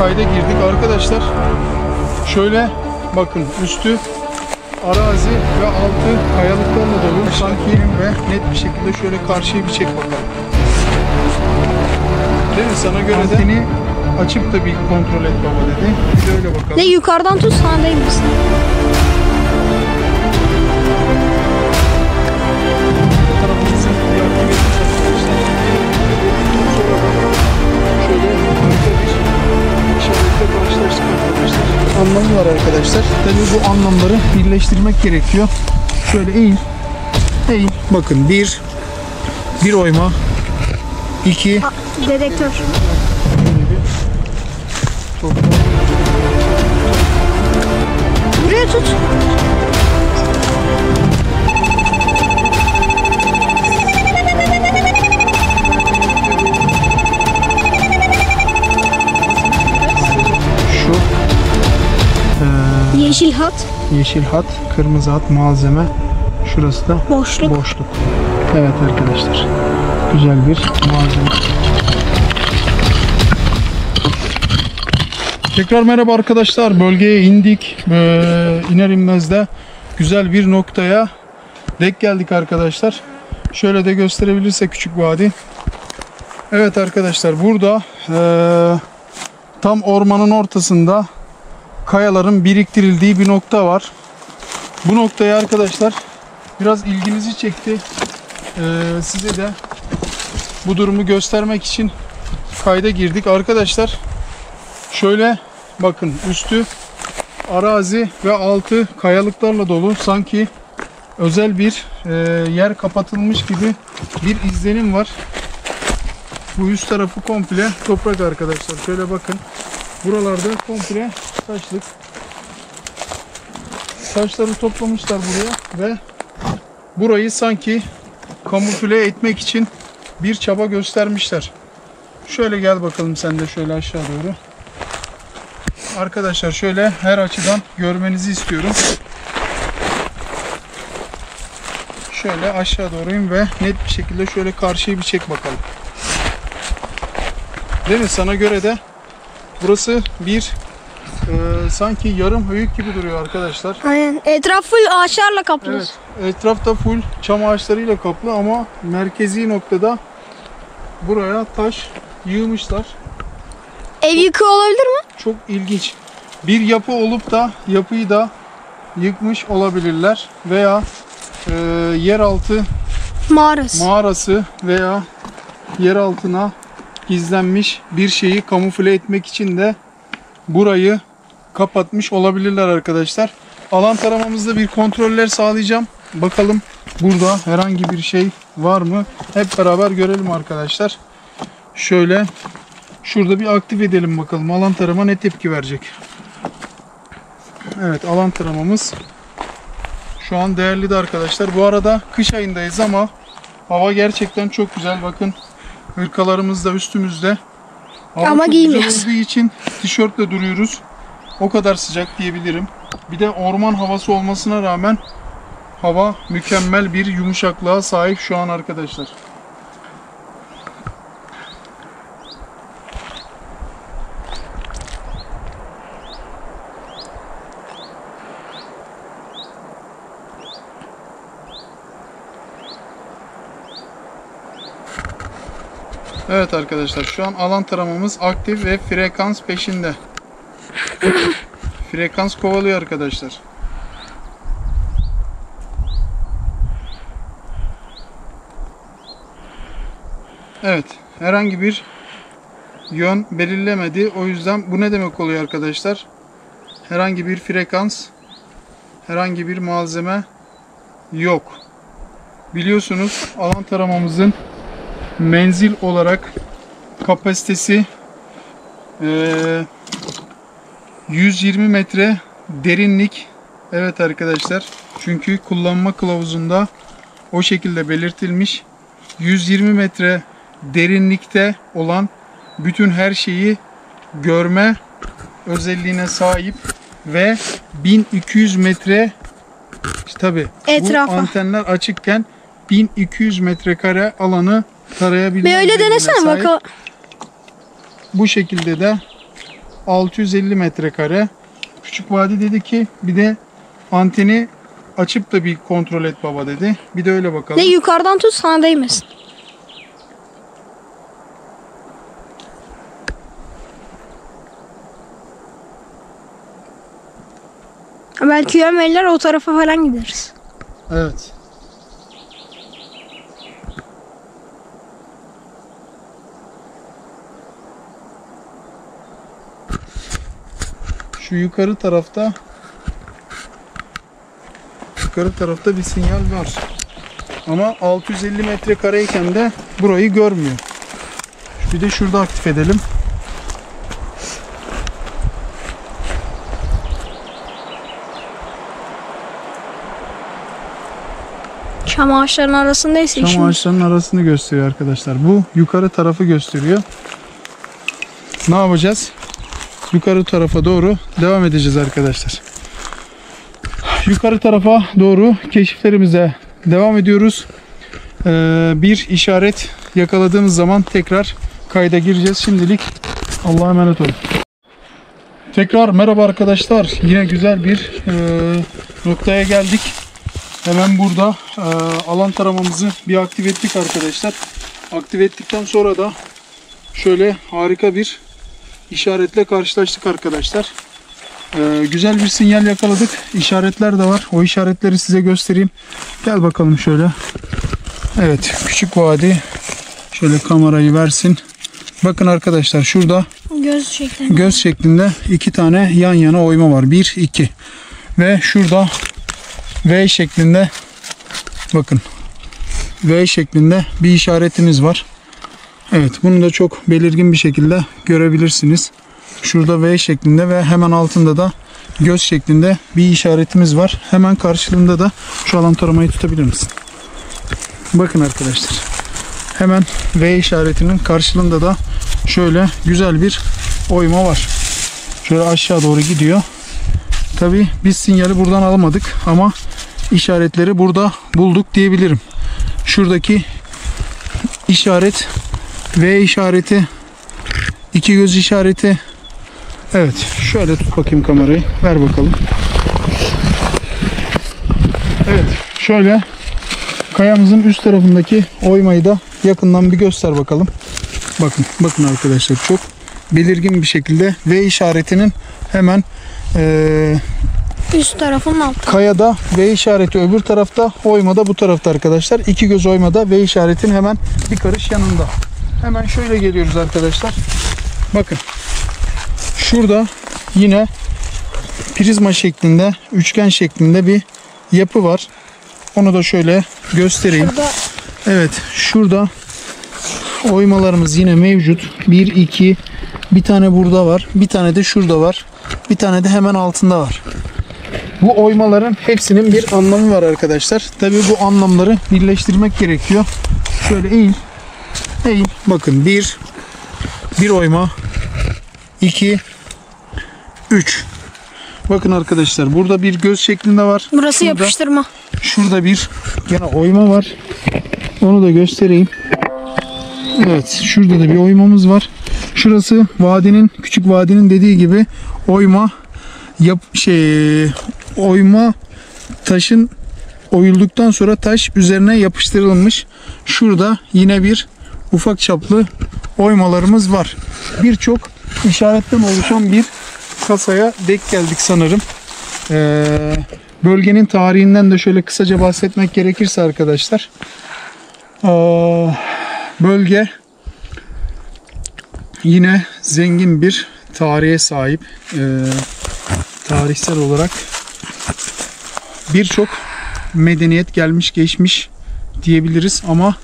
kayda girdik arkadaşlar. Şöyle bakın, üstü arazi ve altı kayalıklarla dolu sanki ve net bir şekilde şöyle karşıya bir çek bakalım. Değil mi? Sana göre de seni açıp da bir kontrol et baba dedi. Bir de öyle bakalım. Ne yukarıdan tut, sağdayım mısın? Anlamı var arkadaşlar. Tabii bu anlamları birleştirmek gerekiyor. Şöyle eğil. Eğil. Bakın bir oyma. 2 Dedektör. Buraya tut. Yeşil hat. Yeşil hat, kırmızı hat, malzeme. Şurası da Boşluk. Evet arkadaşlar. Güzel bir malzeme. Tekrar merhaba arkadaşlar. Bölgeye indik. İner inmez de güzel bir noktaya denk geldik arkadaşlar. Şöyle de gösterebilirse küçük vadi. Evet arkadaşlar, burada tam ormanın ortasında kayaların biriktirildiği bir nokta var. Bu noktaya arkadaşlar biraz ilginizi çekti. Size de bu durumu göstermek için kayda girdik. Arkadaşlar şöyle bakın, üstü arazi ve altı kayalıklarla dolu. Sanki özel bir yer kapatılmış gibi bir izlenim var. Bu üst tarafı komple toprak arkadaşlar. Şöyle bakın. Buralarda komple taşlık. Taşları toplamışlar buraya ve burayı sanki kamufle etmek için bir çaba göstermişler. Şöyle gel bakalım sen de şöyle aşağı doğru. Arkadaşlar şöyle her açıdan görmenizi istiyorum. Şöyle aşağı doğruyum ve net bir şekilde şöyle karşıya bir çek bakalım. Değil mi? Sana göre de burası bir sanki yarım höyük gibi duruyor arkadaşlar. Aynen. Etraf full ağaçlarla kaplı. Evet. Etrafta full çam ağaçlarıyla kaplı ama merkezi noktada buraya taş yığmışlar. Ev yıkığı olabilir mi? Çok ilginç. Bir yapı olup da yapıyı da yıkmış olabilirler veya yeraltı mağarası veya yer altına gizlenmiş bir şeyi kamufle etmek için de burayı kapatmış olabilirler arkadaşlar. Alan taramamızda bir kontroller sağlayacağım. Bakalım burada herhangi bir şey var mı? Hep beraber görelim arkadaşlar. Şöyle şurada bir aktif edelim bakalım. Alan tarama ne tepki verecek? Evet, alan taramamız şu an değerli de arkadaşlar. Bu arada kış ayındayız ama hava gerçekten çok güzel. Bakın, hırkalarımız da üstümüzde. Hava ama çok giymiyoruz. güzel olduğu için tişörtle duruyoruz. O kadar sıcak diyebilirim. Bir de orman havası olmasına rağmen hava mükemmel bir yumuşaklığa sahip şu an arkadaşlar. Evet arkadaşlar, şu an alan taramamız aktif ve frekans peşinde. Frekans kovalıyor arkadaşlar. Evet, herhangi bir yön belirlemedi. O yüzden bu ne demek oluyor arkadaşlar? Herhangi bir frekans, herhangi bir malzeme yok. Biliyorsunuz alan taramamızın menzil olarak kapasitesi 120 metre derinlik. Evet arkadaşlar, çünkü kullanma kılavuzunda o şekilde belirtilmiş. 120 metre derinlikte olan bütün her şeyi görme özelliğine sahip ve 1200 metre tabi bu antenler açıkken 1200 metrekare alanı tarayabilme. Bir öyle denesene bakalım. Bu şekilde de 650 metrekare. Küçük Vadi dedi ki bir de anteni açıp da bir kontrol et baba dedi. Bir de öyle bakalım. Ne yukarıdan tut sana değmesin. Belki yömeliler o tarafa falan gideriz. Evet. Şu yukarı tarafta bir sinyal var. Ama 650 metrekareyken de burayı görmüyor. Bir de şurada aktif edelim. Çam ağaçlarının arasındaysa Çam şimdi. ağaçlarının arasını gösteriyor arkadaşlar. Bu yukarı tarafı gösteriyor. Ne yapacağız? Yukarı tarafa doğru devam edeceğiz arkadaşlar. Yukarı tarafa doğru keşiflerimize devam ediyoruz. Bir işaret yakaladığımız zaman tekrar kayda gireceğiz. Şimdilik Allah'a emanet olun. Tekrar merhaba arkadaşlar. Yine güzel bir noktaya geldik. Hemen burada alan taramamızı bir aktif ettik arkadaşlar. Aktif ettikten sonra da şöyle harika bir işaretle karşılaştık arkadaşlar. Güzel bir sinyal yakaladık. İşaretler de var. O işaretleri size göstereyim. Gel bakalım şöyle. Evet, Küçük Vadi. Şöyle kamerayı versin. Bakın arkadaşlar şurada göz şeklinde iki tane yan yana oyma var. 1, 2. Ve şurada V şeklinde, bakın V şeklinde bir işaretimiz var. Evet, bunu da çok belirgin bir şekilde görebilirsiniz. Şurada V şeklinde ve hemen altında da göz şeklinde bir işaretimiz var. Hemen karşılığında da şu alan taramayı tutabilir misin? Bakın arkadaşlar. Hemen V işaretinin karşılığında da şöyle güzel bir oyma var. Şöyle aşağı doğru gidiyor. Tabii biz sinyali buradan almadık ama işaretleri burada bulduk diyebilirim. Şuradaki işaret V işareti, iki göz işareti. Evet, şöyle tut bakayım kamerayı. Ver bakalım. Evet, şöyle kayamızın üst tarafındaki oymayı da yakından bir göster bakalım. Bakın arkadaşlar, çok belirgin bir şekilde V işaretinin hemen üst tarafının altı. Kayada V işareti öbür tarafta, oymada bu tarafta arkadaşlar. İki göz oymada V işaretin hemen bir karış yanında. Hemen şöyle geliyoruz arkadaşlar. Bakın. Şurada yine prizma şeklinde, üçgen şeklinde bir yapı var. Onu da şöyle göstereyim. Evet, şurada oymalarımız yine mevcut. 1, 2, bir tane burada var. Bir tane de şurada var. Bir tane de hemen altında var. Bu oymaların hepsinin bir anlamı var arkadaşlar. Tabii bu anlamları birleştirmek gerekiyor. Şöyle eğil. Bakın bir oyma, 2, 3. Bakın arkadaşlar, burada bir göz şeklinde var. Burası şurada, yapıştırma. Şurada bir gene oyma var. Onu da göstereyim. Evet, şurada da bir oymamız var. Şurası Küçük Vadi'nin dediği gibi oyma oyma taşın oyulduktan sonra taş üzerine yapıştırılmış. Şurada yine bir ufak çaplı oymalarımız var. Birçok işaretten oluşan bir kasaya denk geldik sanırım. Bölgenin tarihinden de şöyle kısaca bahsetmek gerekirse arkadaşlar. Bölge yine zengin bir tarihe sahip. Tarihsel olarak birçok medeniyet gelmiş geçmiş diyebiliriz ama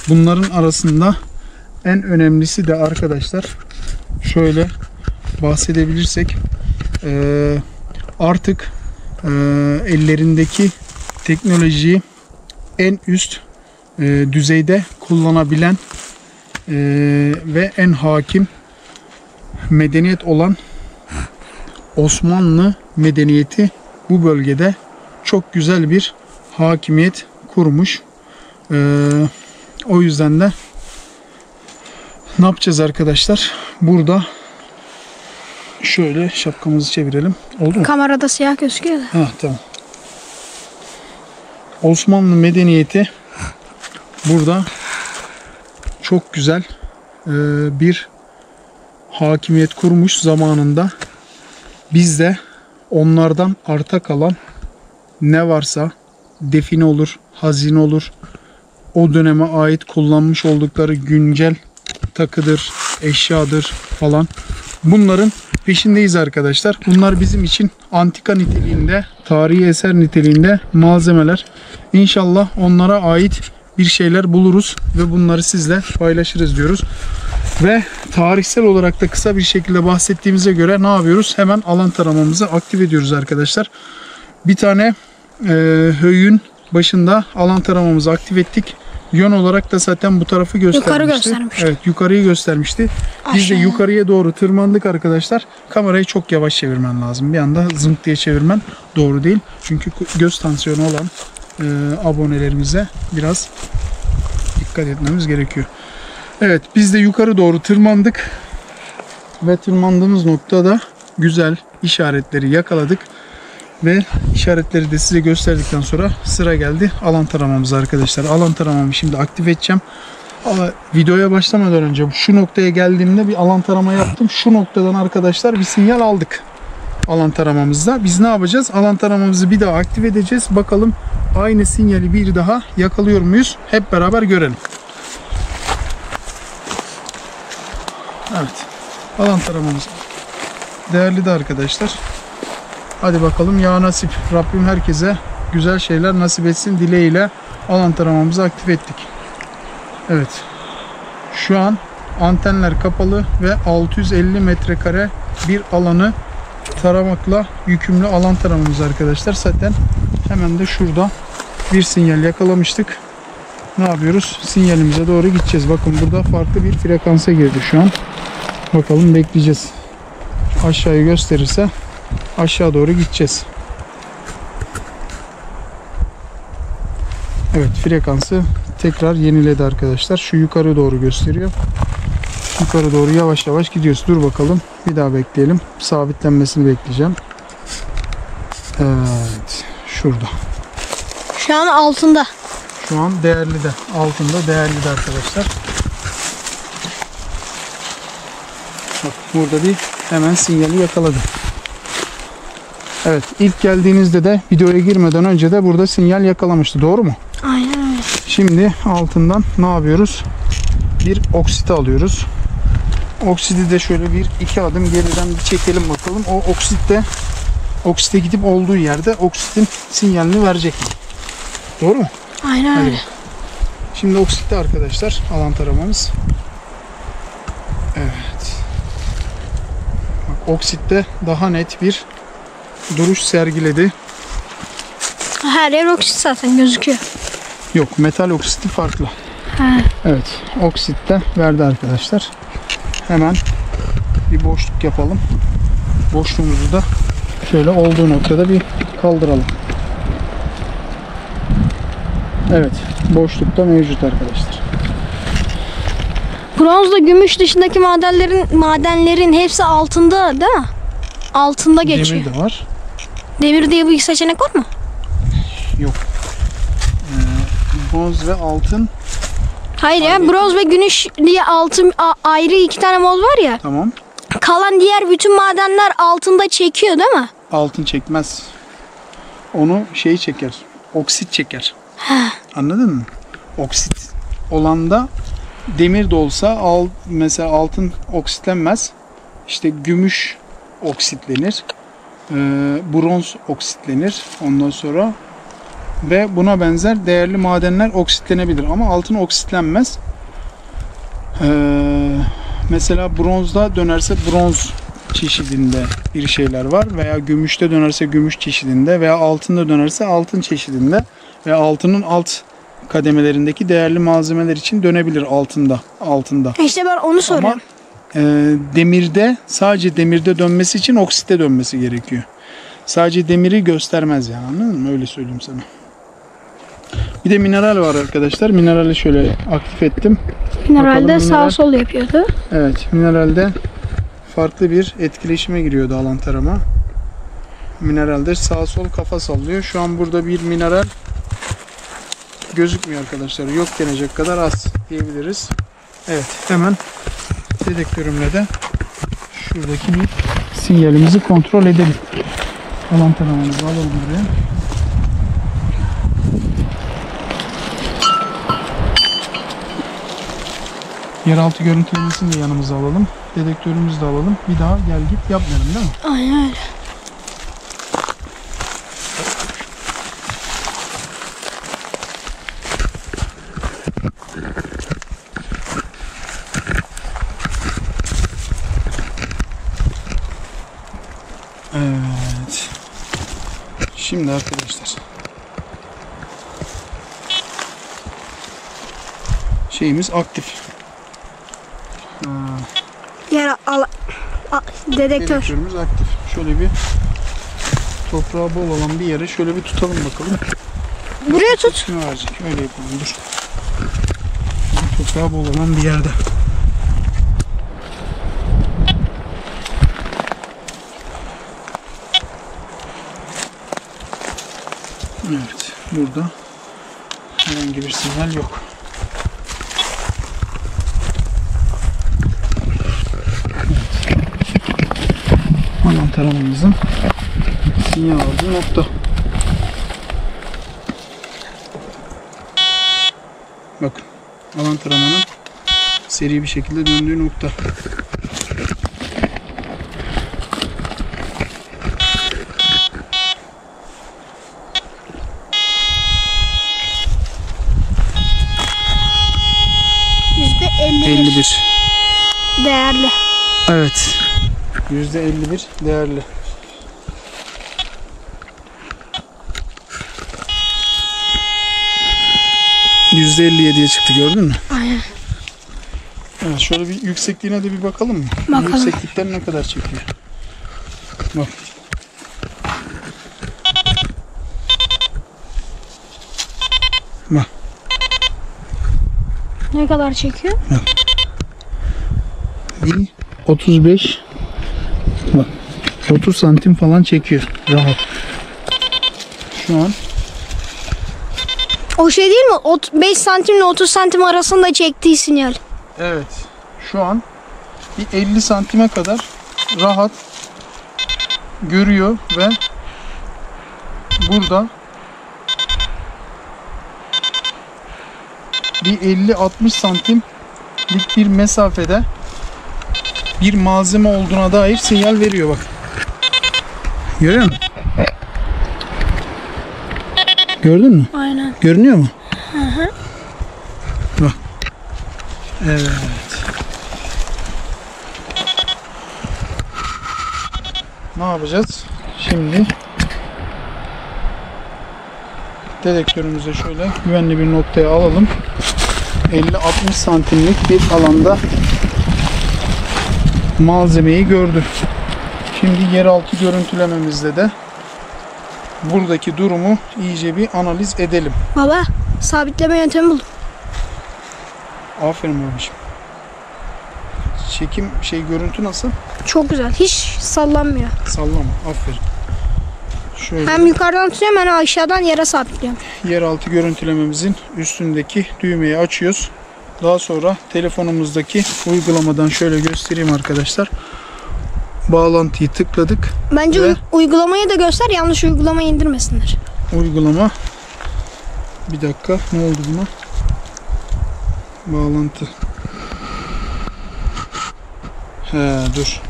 bunların arasında en önemlisi de arkadaşlar şöyle bahsedebilirsek artık ellerindeki teknolojiyi en üst düzeyde kullanabilen ve en hakim medeniyet olan Osmanlı medeniyeti bu bölgede çok güzel bir hakimiyet kurmuş. O yüzden de ne yapacağız arkadaşlar? Burada Şöyle şapkamızı çevirelim. Oldu mu? Kamerada siyah gözüküyor da. Ha, tamam. Osmanlı medeniyeti burada çok güzel bir hakimiyet kurmuş zamanında. Biz de onlardan arta kalan ne varsa define olur, hazine olur, o döneme ait kullanmış oldukları güncel takıdır, eşyadır falan. Bunların peşindeyiz arkadaşlar. Bunlar bizim için antika niteliğinde, tarihi eser niteliğinde malzemeler. İnşallah onlara ait bir şeyler buluruz ve bunları sizle paylaşırız diyoruz. Ve tarihsel olarak da kısa bir şekilde bahsettiğimize göre ne yapıyoruz? Hemen alan taramamızı aktif ediyoruz arkadaşlar. Bir tane höyün başında alan taramamızı aktif ettik. Yön olarak da zaten bu tarafı göstermişti. Yukarı göstermişti. Evet, yukarıyı göstermişti. Biz de yukarıya doğru tırmandık arkadaşlar. Kamerayı çok yavaş çevirmen lazım. Bir anda zınk diye çevirmen doğru değil. Çünkü göz tansiyonu olan abonelerimize biraz dikkat etmemiz gerekiyor. Evet, biz de yukarı doğru tırmandık. Ve tırmandığımız noktada güzel işaretleri yakaladık. Ve işaretleri de size gösterdikten sonra sıra geldi alan taramamıza arkadaşlar. Alan taramamı şimdi aktif edeceğim. Videoya başlamadan önce şu noktaya geldiğimde bir alan tarama yaptım. Şu noktadan arkadaşlar bir sinyal aldık alan taramamızda. Biz ne yapacağız? Alan taramamızı bir daha aktif edeceğiz. Bakalım aynı sinyali bir daha yakalıyor muyuz? Hep beraber görelim. Evet. Alan taramamız değerli de arkadaşlar. Hadi bakalım ya nasip. Rabbim herkese güzel şeyler nasip etsin dileğiyle alan taramamızı aktif ettik. Evet. Şu an antenler kapalı ve 650 metrekare bir alanı taramakla yükümlü alan taramamız arkadaşlar. Zaten hemen de şurada bir sinyal yakalamıştık. Ne yapıyoruz? Sinyalimize doğru gideceğiz. Bakın burada farklı bir frekansa girdi şu an. Bakalım bekleyeceğiz. Aşağıyı gösterirse aşağı doğru gideceğiz. Evet, frekansı tekrar yeniledi arkadaşlar. Şu yukarı doğru gösteriyor. Yukarı doğru yavaş yavaş gidiyoruz. Dur bakalım. Bir daha bekleyelim. Sabitlenmesini bekleyeceğim. Evet. Şurada. Şu an altında. Şu an değerli de. Altında değerli de arkadaşlar. Bak burada bir hemen sinyali yakaladı. Evet, ilk geldiğinizde de videoya girmeden önce de burada sinyal yakalamıştı. Doğru mu? Aynen öyle. Şimdi altından ne yapıyoruz? Bir oksit alıyoruz. Oksidi de şöyle bir iki adım geriden bir çekelim bakalım. O oksite gidip olduğu yerde oksitin sinyalini verecek. Doğru mu? Aynen öyle. Şimdi oksitte arkadaşlar alan taramamız. Evet. Bak, oksitte daha net bir duruş sergiledi. Her yer oksit zaten gözüküyor. Yok, metal oksiti farklı. He. Evet, oksitte verdi arkadaşlar. Hemen bir boşluk yapalım. Boşluğumuzu da şöyle olduğu noktada bir kaldıralım. Evet, boşlukta mevcut arkadaşlar. Bronzla gümüş dışındaki madenlerin hepsi altında değil mi? Altında geçiyor. Demir de var. Demir diye bir seçenek var mı? Yok. Bronz ve altın. Hayır ya, bronz ve gümüş diye altın ayrı iki tane mod var ya. Tamam. Kalan diğer bütün madenler altında çekiyor değil mi? Altın çekmez. Onu şey çeker. Oksit çeker. Anladın mı? Oksit olanda demir de olsa mesela altın oksitlenmez. İşte gümüş oksitlenir. Bronz oksitlenir. Ondan sonra ve buna benzer değerli madenler oksitlenebilir ama altın oksitlenmez. Mesela bronzda dönerse bronz çeşidinde bir şeyler var veya gümüşte dönerse gümüş çeşidinde veya altında dönerse altın çeşidinde ve altının alt kademelerindeki değerli malzemeler için dönebilir altında. İşte ben onu soruyorum. Ama demirde, sadece demirde dönmesi için oksitte dönmesi gerekiyor. Sadece demiri göstermez yani, anladın mı? Öyle söyleyeyim sana. Bir de mineral var arkadaşlar. Minerali şöyle aktif ettim. Mineralde Bakalım sağ sol yapıyordu. Evet, mineralde farklı bir etkileşime giriyordu alan tarama. Mineralde sağ sol kafa sallıyor. Şu an burada bir mineral gözükmüyor arkadaşlar. Yok denecek kadar az diyebiliriz. Evet, hemen dedektörümle de şuradaki bir sinyalimizi kontrol edelim. Alan taramamızı alalım buraya. Yeraltı görüntülemesini de yanımıza alalım. Dedektörümüzü de alalım. Bir daha gel git yapmayalım, değil mi? Aynen öyle. Evet. Şimdi arkadaşlar şeyimiz aktif. Dedektör. Dedektörümüz aktif. Şöyle bir toprağı bol olan bir yere şöyle bir tutalım bakalım. Buraya tut. Ne verecek? Öyle yapalım. Dur. Şöyle toprağı bol olan bir yerde. Evet. Burada herhangi bir sinyal yok. Alan taramamızın sinyal aldığı nokta. Bakın, alan taramanın seri bir şekilde döndüğü nokta. %51 değerli. Evet. %51 değerli. %57'ye çıktı, gördün mü? Aynen. Evet, şöyle bir yüksekliğine de bir bakalım mı? Bakalım. Yükseklikten ne kadar çekiyor? Bak. Bak. Ne kadar çekiyor? Bir 35 bak 30 santim falan çekiyor rahat. Şu an O şey değil mi? 5 santimle 30 santim arasında çektiği sinyal. evet, şu an bir 50 santime kadar rahat görüyor ve burada bir 50-60 santimlik bir mesafede bir malzeme olduğuna dair sinyal veriyor bak. Görüyor musun? Gördün mü? Aynen. Görünüyor mu? Hı. Bak. Evet. Ne yapacağız? Şimdi dedektörümüzü şöyle güvenli bir noktaya alalım. 50-60 santimlik bir alanda malzemeyi gördü. Şimdi yeraltı görüntülememizde de buradaki durumu iyice bir analiz edelim. Baba, sabitleme yöntemi buldum. Aferin babacığım. Çekim görüntü nasıl? Çok güzel. Hiç sallanmıyor. Sallama. Aferin. Şöyle Hem yukarıdan tutuyorum hem aşağıdan yere sabitliyorum. yeraltı görüntülememizin üstündeki düğmeyi açıyoruz. Daha sonra telefonumuzdaki uygulamadan şöyle göstereyim arkadaşlar. Bağlantıyı tıkladık. Bence Ve uygulamayı da göster, yanlış uygulamayı indirmesinler. uygulama, bir dakika, ne oldu buna? Bağlantı. Dur.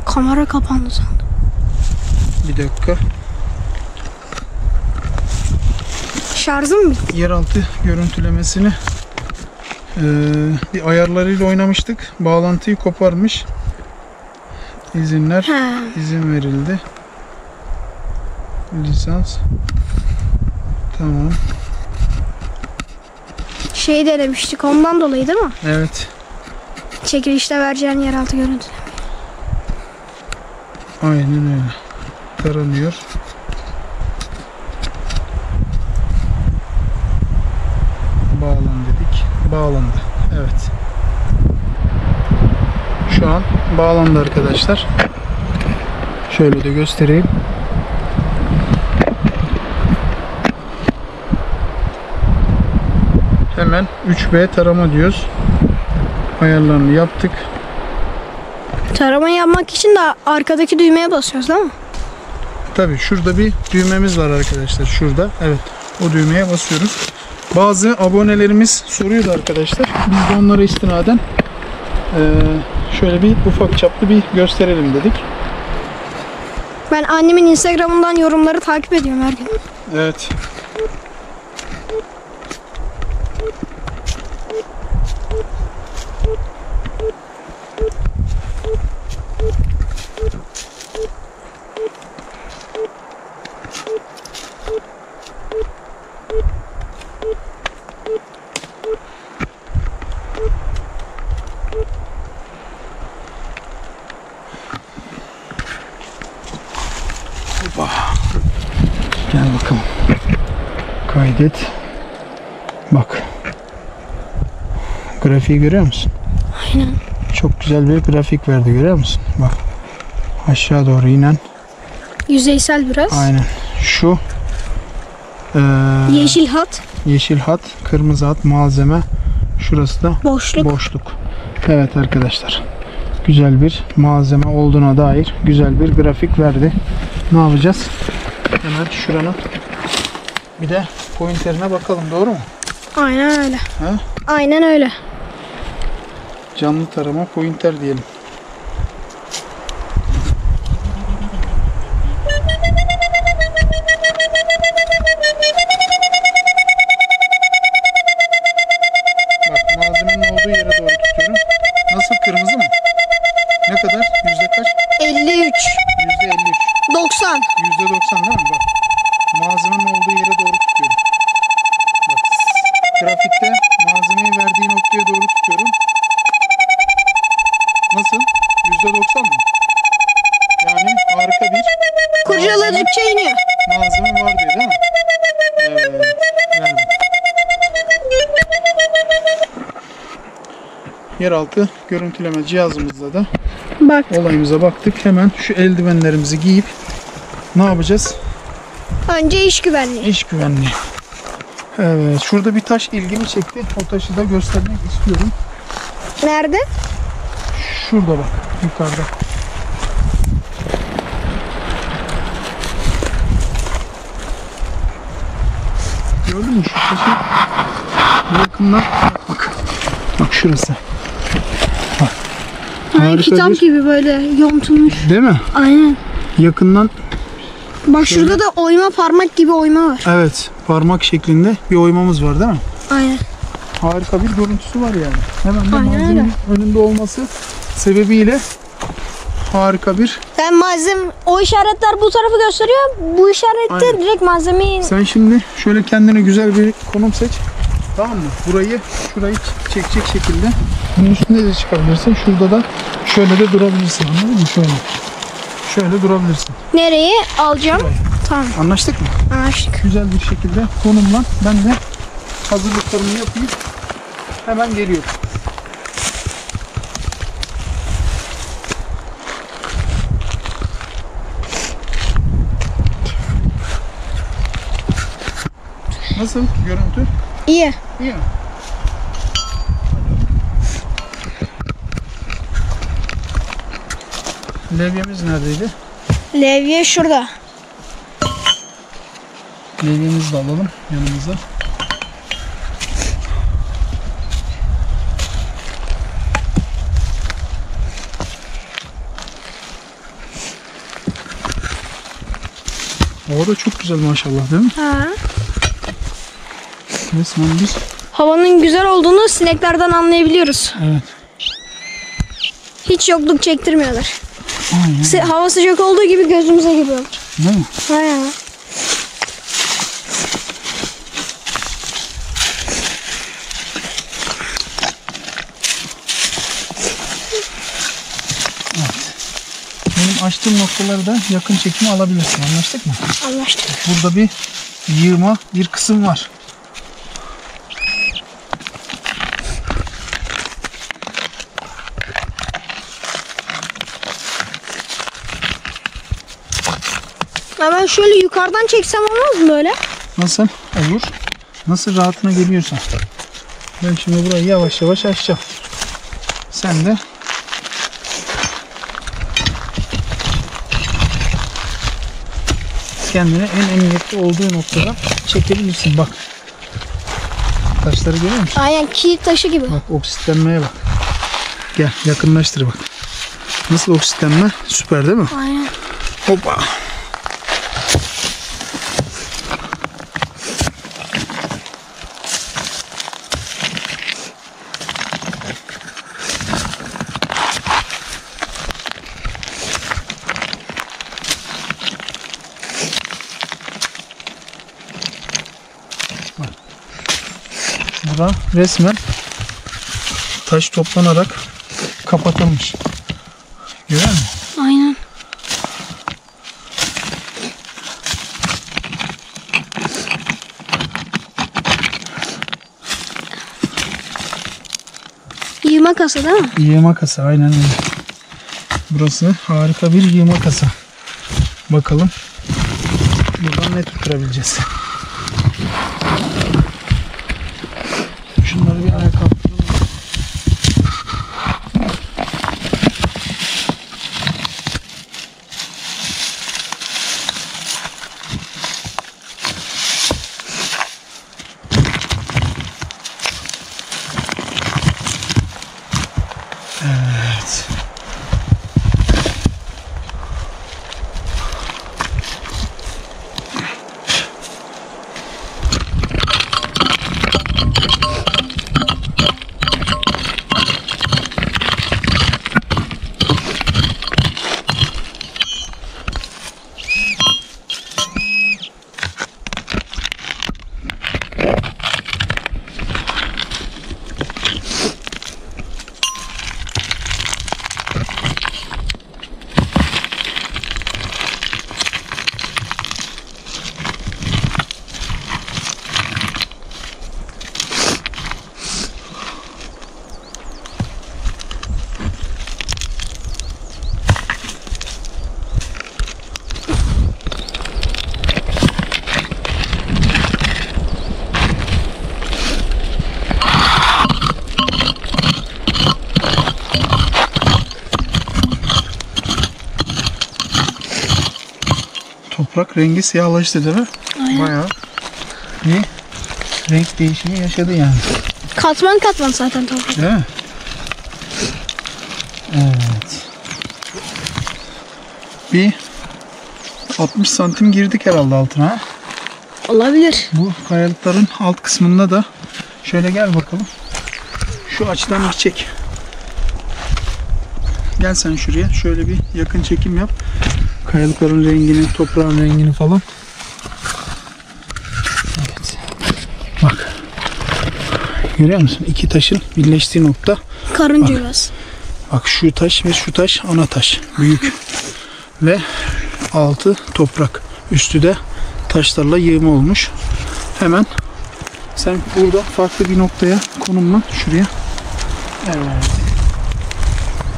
Kamera kapandı sandım. Bir dakika. Şarjım mı bitti? Yeraltı görüntülemesini bir ayarlarıyla oynamıştık. Bağlantıyı koparmış. İzinler, izin verildi. Lisans. Tamam. Şey de demiştik ondan dolayı değil mi? Evet. Çekilişte vereceğin yeraltı görüntü. Aynen öyle. Taranıyor. bağlandı. Evet. Şu an bağlandı arkadaşlar. Şöyle de göstereyim. Hemen 3B tarama diyoruz. Ayarlarını yaptık. Tarama yapmak için de arkadaki düğmeye basıyoruz değil mi? Tabii şurada bir düğmemiz var arkadaşlar. Şurada. Evet. O düğmeye basıyoruz. Bazı abonelerimiz soruyordu arkadaşlar. Biz de onlara istinaden şöyle bir ufak çaplı bir gösterelim dedik. Ben annemin Instagram'ından yorumları takip ediyorum her gün. Evet. Hoppa. Gel bakalım. Kaydet. Bak. Grafiği görüyor musun? Aynen. Çok güzel bir grafik verdi, görüyor musun? Bak. Aşağı doğru inen. Yüzeysel biraz. Aynen. Şu Yeşil hat. yeşil hat, kırmızı hat, malzeme. Şurası da Boşluk. boşluk. Evet arkadaşlar. Güzel bir malzeme olduğuna dair güzel bir grafik verdi. Ne yapacağız? Hemen şuranın bir de pointerine bakalım, doğru mu? Aynen öyle. He? Aynen öyle. Canlı tarama pointer diyelim. Bak, malzemenin olduğu yere doğru tutuyorum. Nasıl, kırmızı mı? Ne kadar? Yüzde kaç? 53. Yüzde 53. 90. Yüzde 90 değil mi? Bak. Malzemenin olduğu yere doğru tutuyorum. Bak. Grafikte malzemeyi verdiği noktaya doğru tutuyorum. Nasıl? Yüzde 90 mı? Yani harika bir Kurcaladıkça iniyor. malzeme var diyor değil mi? Evet. Yani. Yeraltı görüntüleme cihazımızla da Bak. olayımıza baktık. Hemen şu eldivenlerimizi giyip ne yapacağız? Önce iş güvenliği. İş güvenliği. Evet. Şurada bir taş ilgimi çekti. O taşı da göstermek istiyorum. Nerede? Şurada bak. Yukarıda. Gördün mü şu taşı? Yakından bak. Bak şurası. Bak. Harika Kitap bir- gibi böyle yontulmuş. Değil mi? Aynen. Yakından, Bak şurada da oyma, parmak gibi oyma var. evet, parmak şeklinde bir oymamız var değil mi? Aynen. Harika bir görüntüsü var yani. Hemen de Aynen malzemenin önünde olması sebebiyle harika bir. Ben malzeme, o işaretler bu tarafı gösteriyor. Bu işarette Aynen. direkt malzemeyi... Sen şimdi şöyle kendine güzel bir konum seç. Tamam mı? Şurayı çekecek şekilde. Bunun üstünde de çıkabilirsin. Şurada da şöyle de durabilirsin. Anladın mı? Şöyle durabilirsin. Nereye alacağım? Tamam. Anlaştık mı? Anlaştık. Güzel bir şekilde konumlan. Ben de hazırlıklarımı yapayım. Hemen geliyorum. Nasıl görüntü? İyi. İyi mi? Levyemiz neredeydi? Levye şurada. Levyemizi de alalım yanımıza. Hava da çok güzel maşallah, değil mi? Ha. Resmen biz. Havanın güzel olduğunu sineklerden anlayabiliyoruz. Evet. Hiç yokluk çektirmiyorlar. Aynen. Hava sıcak olduğu gibi gözümüze giriyor. Değil mi? Ha. Benim açtığım noktaları da yakın çekimi alabilirsin. Anlaştık mı? Anlaştık. Burada bir yığma bir kısım var. Ya ben şöyle yukarıdan çeksem olmaz mı böyle? Nasıl? Olur. Nasıl rahatına geliyorsan. Ben şimdi burayı yavaş yavaş açacağım. Sen de kendine en emniyetli olduğu noktadan çekebilirsin. Bak. Taşları görüyor musun? Aynen, kilit taşı gibi. Bak, oksitlenmeye bak. Gel yakınlaştır bak. Nasıl oksitlenme? Süper değil mi? Aynen. Hoppa. Bura resmen taş toplanarak kapatılmış. Görüyor musun? Aynen. Yığma kasa değil mi? Yığma kasa, aynen öyle. Burası harika bir yığma kasa. Bakalım buradan ne tutturabileceğiz. Şunları bir ayağa kaldıralım. Evet. Toprak rengi siyahlaştı değil mi? Aynen. Bayağı bir renk değişimi yaşadı yani. Katman katman zaten toprak. Değil mi? Evet. Bir 60 santim girdik herhalde altına. Olabilir. Bu kayalıkların alt kısmında da şöyle gel bakalım. Şu açıdan bir çek. Gel sen şuraya. Şöyle bir yakın çekim yap. Kayalıkların rengini, toprağın rengini falan. Evet. Bak. Görüyor musun? İki taşın birleştiği nokta. Karınca yuvası. Bak şu taş ve şu taş ana taş. Büyük. Ve altı toprak. Üstü de taşlarla yığma olmuş. Hemen sen burada farklı bir noktaya konumlan. Şuraya. Evet.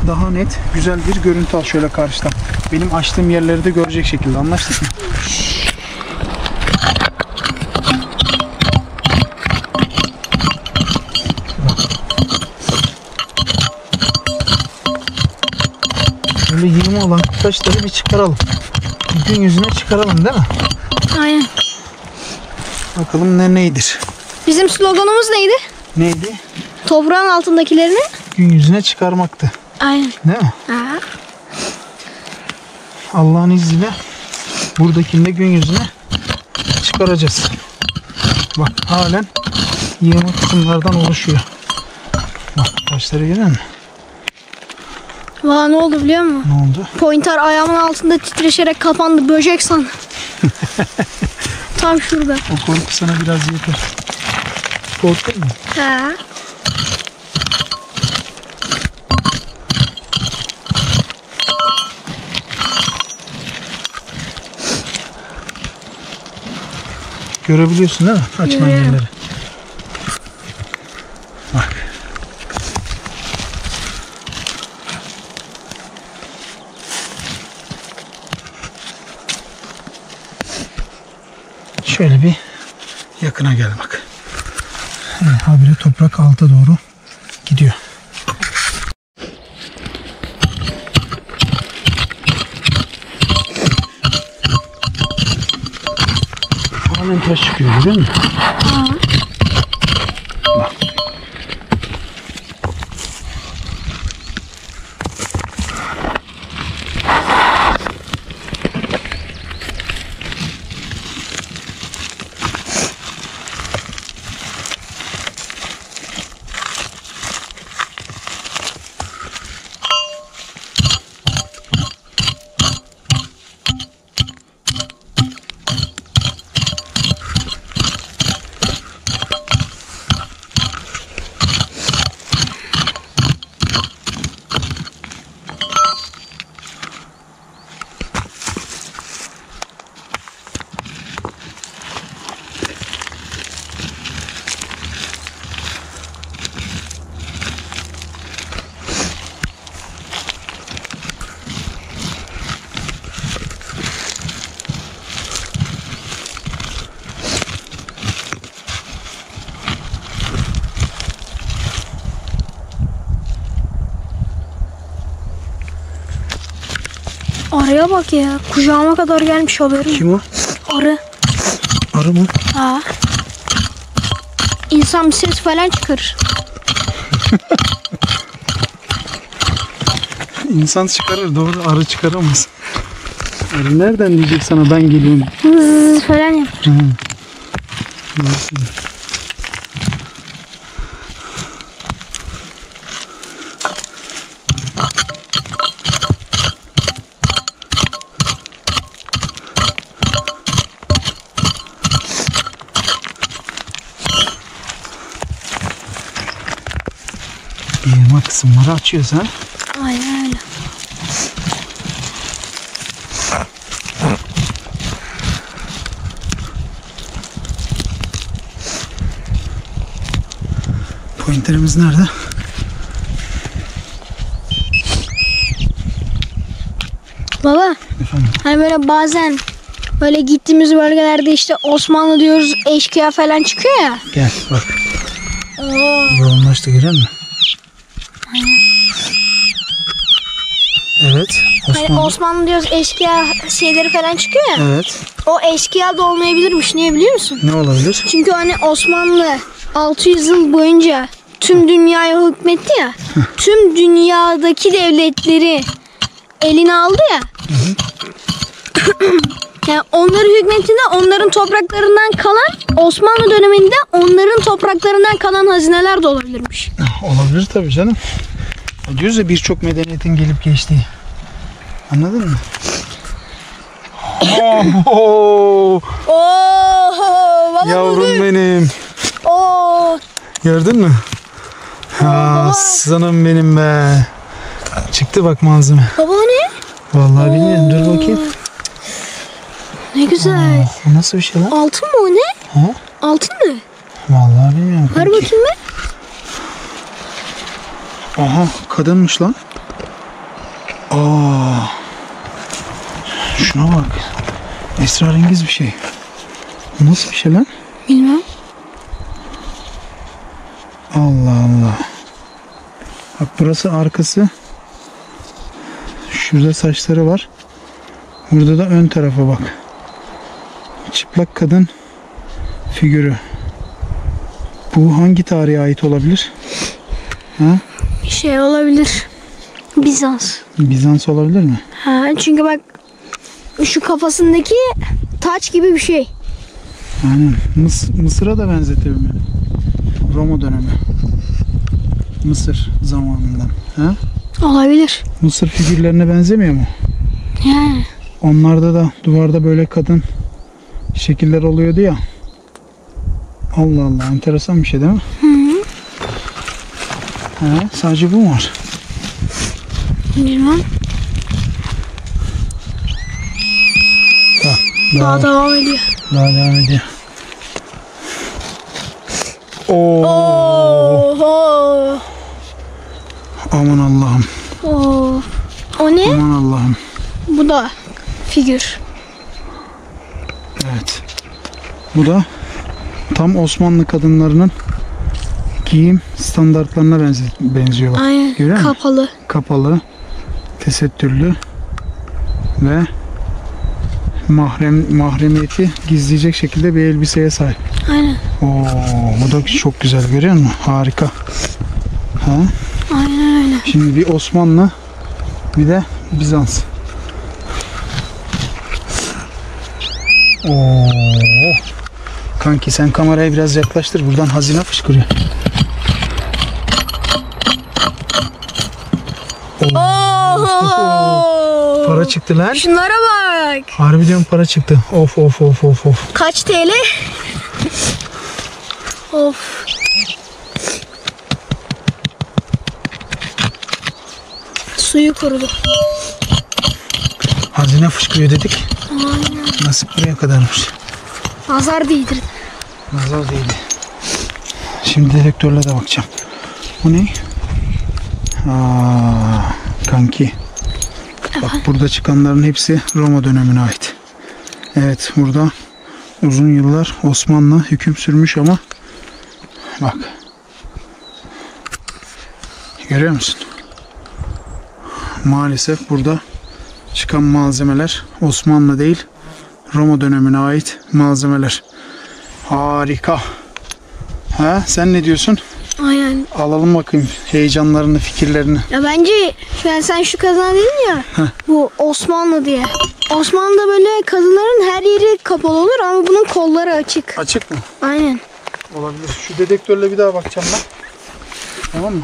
Daha net, güzel bir görüntü al şöyle karşıdan. Benim açtığım yerleri de görecek şekilde. Anlaştık mı? Böyle yığma olan taşları bir çıkaralım. Bir gün yüzüne çıkaralım değil mi? Aynen. Bakalım neydir? Bizim sloganımız neydi? Neydi? Toprağın altındakilerini. Gün yüzüne çıkarmaktı. Aynen. Değil mi? Ha. Allah'ın izniyle buradakini de gün yüzüne çıkaracağız. Bak halen yığma kısımlardan oluşuyor. Bak taşları görüyor musun? Valla ne oldu biliyor musun? Ne oldu? Pointer ayağımın altında titreşerek kapandı. Böcek sandım. Tam şurada. O korku sana biraz yeter. Korktun mu? Ha. Görebiliyorsun değil mi? Açman Görüyorum. yerleri. Bak. Şöyle bir yakına gel bak. Evet, habire toprak alta doğru gidiyor. Hemen taş çıkıyor, görüyor musun? Bak. Arıya bak ya. Kucağıma kadar gelmiş haberim. Kim o? Arı. Arı mı? Ha. İnsan bir ses falan çıkarır. İnsan çıkarır, doğru, arı çıkaramaz. Arı nereden diyecek sana ben geliyorum? Hızz falan yapar. Nasıl? Yığma kısımları açıyoruz ha. Aynen öyle. Pointerimiz nerede? Baba, Efendim? hani böyle bazen böyle gittiğimiz bölgelerde işte Osmanlı diyoruz, eşkıya falan çıkıyor ya. Gel bak. Oo. Yoğunlaştı, görüyor musun? Evet. Hani Osmanlı diyoruz, eşkıya şeyleri falan çıkıyor ya. Evet. O eşkıya da olmayabilirmiş. Niye biliyor musun? Ne olabilir? Çünkü hani Osmanlı 600 yıl boyunca tüm dünyaya hükmetti ya. Tüm dünyadaki devletleri eline aldı ya. Yani onları hükmettiğinde onların topraklarından kalan, Osmanlı döneminde onların topraklarından kalan hazineler de olabilirmiş. Olabilir tabii canım. Diyoruz ya, birçok medeniyetin gelip geçtiği. Anladın mı? Oh, Oo, yavrum benim. Oo. Gördün mü? Aslanım benim be. Çıktı bak malzeme. Baba o ne? Vallahi bilmiyorum. Dur bakayım. Ne güzel. O nasıl bir şey lan? Altın mı o ne? Ha? Altın mı? Vallahi bilmiyorum. Ver kanki. bakayım ben. Aha, kadınmış lan. Aa. Şuna bak. Esrarengiz bir şey. Bu nasıl bir şey lan? Bilmem. Allah Allah. Bak burası arkası. Şurada saçları var. Burada da ön tarafa bak. Çıplak kadın figürü. Bu hangi tarihe ait olabilir? Ha? Şey olabilir. Bizans. Bizans olabilir mi? Ha, çünkü bak şu kafasındaki taç gibi bir şey. Aynen. Mısır'a da benzetiyorum yani. Roma dönemi. Mısır zamanından. Ha? Olabilir. Mısır figürlerine benzemiyor mu? Yani. Onlarda da duvarda böyle kadın şekiller oluyordu ya. Allah Allah, enteresan bir şey değil mi? Hı hı. Ha, sadece bu mu var? Bilmem. Daha devam ediyor. Daha devam ediyor. Oo. Oho. Aman Allah'ım. Oo. O ne? Aman Allah'ım. Bu da figür. Evet. Bu da tam Osmanlı kadınlarının giyim standartlarına benziyor. Bak. Aynen. Görüyor musun? Kapalı. Kapalı, tesettürlü ve mahremiyeti gizleyecek şekilde bir elbiseye sahip. Aynen. Oo, bu da çok güzel, görüyor musun? Harika. Ha? Aynen öyle. Şimdi bir Osmanlı, bir de Bizans. Oo. Kanki sen kamerayı biraz yaklaştır. Buradan hazine fışkırıyor. Oo. Para çıktı lan. Şunlara bak. Harbi diyorum, para çıktı. Of of of of of. Kaç TL? Of. Suyu kurudu. Hazine fışkırıyor dedik. Aynen. Nasip buraya kadarmış. Nazar değdirdi. Nazar değdi. Şimdi dedektörle de bakacağım. Bu ne? Aa, kanki. Bak, burada çıkanların hepsi Roma dönemine ait. Evet, burada uzun yıllar Osmanlı hüküm sürmüş ama bak. Görüyor musun? Maalesef burada çıkan malzemeler Osmanlı değil, Roma dönemine ait malzemeler. Harika. Ha, sen ne diyorsun? Aynen. Alalım bakayım heyecanlarını, fikirlerini. Ya bence sen şu kazan dedin ya. Bu Osmanlı diye. Osmanlı'da böyle kadınların her yeri kapalı olur ama bunun kolları açık. Açık mı? Aynen. Olabilir. Şu dedektörle bir daha bakacağım ben. Tamam mı?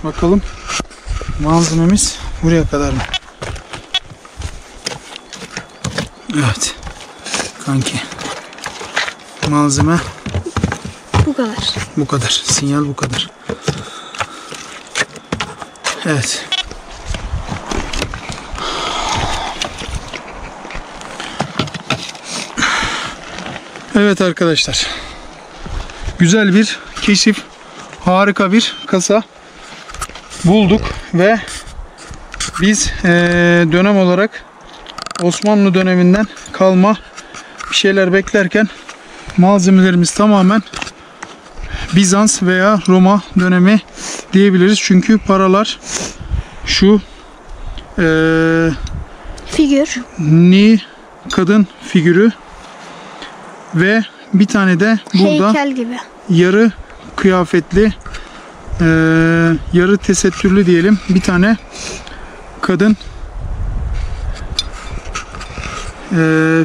Bakalım. Malzememiz buraya kadar mı? Evet. Kanki. Malzeme Bu kadar. bu kadar. Sinyal bu kadar. Evet. Evet arkadaşlar. Güzel bir keşif. Harika bir kasa bulduk ve biz dönem olarak Osmanlı döneminden kalma bir şeyler beklerken malzemelerimiz tamamen Bizans veya Roma dönemi diyebiliriz. Çünkü paralar şu Figür. kadın figürü ve bir tane de burada Heykel gibi. yarı kıyafetli, yarı tesettürlü diyelim bir tane kadın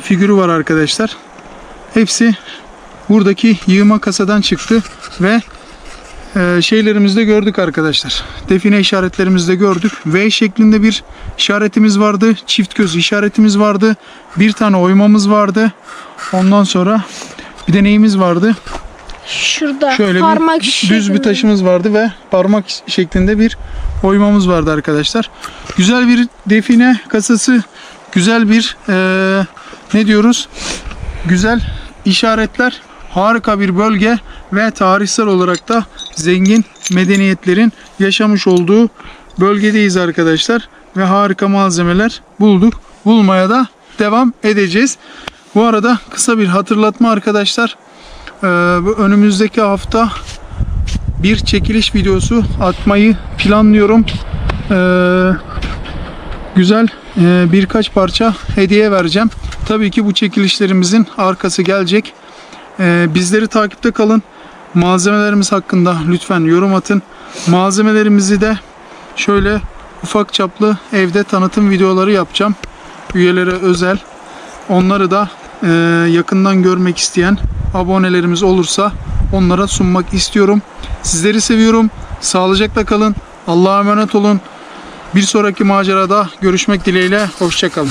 figürü var arkadaşlar. Hepsi buradaki yığma kasadan çıktı ve şeylerimizi de gördük arkadaşlar. Define işaretlerimizi de gördük. V şeklinde bir işaretimiz vardı. Çift göz işaretimiz vardı. Bir tane oymamız vardı. Ondan sonra bir de neyimiz vardı? Şurada Şöyle parmak bir düz şeklinde. bir taşımız vardı ve parmak şeklinde bir oymamız vardı arkadaşlar. Güzel bir define kasası, güzel bir ne diyoruz? Güzel işaretler, harika bir bölge ve tarihsel olarak da zengin medeniyetlerin yaşamış olduğu bölgedeyiz arkadaşlar ve harika malzemeler bulduk. Bulmaya da devam edeceğiz. Bu arada kısa bir hatırlatma arkadaşlar. Bu önümüzdeki hafta bir çekiliş videosu atmayı planlıyorum. Güzel birkaç parça hediye vereceğim. Tabii ki bu çekilişlerimizin arkası gelecek. Bizleri takipte kalın. Malzemelerimiz hakkında lütfen yorum atın. Malzemelerimizi de şöyle ufak çaplı evde tanıtım videoları yapacağım. Üyelere özel. Onları da yakından görmek isteyen abonelerimiz olursa onlara sunmak istiyorum. Sizleri seviyorum. Sağlıcakla kalın. Allah'a emanet olun. Bir sonraki macerada görüşmek dileğiyle. Hoşça kalın.